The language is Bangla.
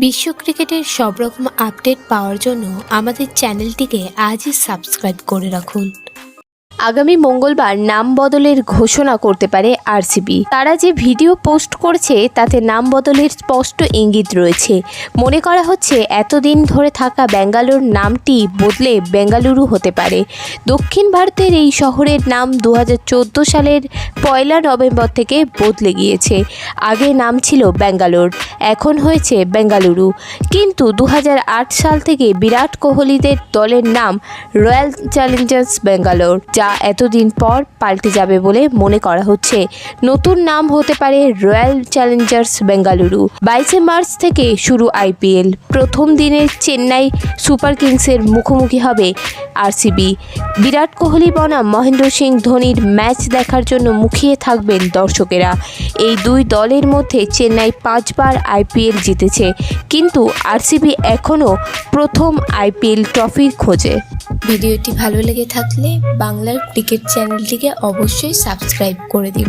বিশ্ব ক্রিকেটের সব রকম আপডেট পাওয়ার জন্য আমাদের চ্যানেলটিকে আজই সাবস্ক্রাইব করে রাখুন। আগামী মঙ্গলবার নাম বদলের ঘোষণা করতে পারে আরসিবি। তারা যে ভিডিও পোস্ট করছে তাতে নাম বদলের স্পষ্ট ইঙ্গিত রয়েছে। মনে করা হচ্ছে এতদিন ধরে থাকা বেঙ্গালুরু নামটি বদলে বেঙ্গালুরু হতে পারে। দক্ষিণ ভারতের এই শহরের নাম 2014 সালের 1 নভেম্বর থেকে বদলে গিয়েছে। আগে নাম ছিল ব্যাঙ্গালোর, এখন হয়েছে বেঙ্গালুরু। কিন্তু 2008 সাল থেকে বিরাট কোহলিদের দলের নাম রয়্যাল চ্যালেঞ্জার্স ব্যাঙ্গালোর, যা এতদিন পর পাল্টে যাবে বলে মনে করা হচ্ছে। নতুন নাম হতে পারে রয়্যাল চ্যালেঞ্জার্স বেঙ্গালুরু। 22 মার্চ থেকে শুরু আইপিএল। প্রথম দিনে চেন্নাই সুপার কিংসের মুখোমুখি হবে আরসিবি। বিরাট কোহলি বনাম মহেন্দ্র সিং ধোনির ম্যাচ দেখার জন্য মুখিয়ে থাকবেন দর্শকেরা। এই দুই দলের মধ্যে চেন্নাই 5 বার আইপিএল জিতেছে, কিন্তু আরসিবি এখনও প্রথম আইপিএল ট্রফির খোঁজে। ভিডিওটি ভালো লেগে থাকলে বাংলার ক্রিকেট চ্যানেলটিকে অবশ্যই সাবস্ক্রাইব করে দিন।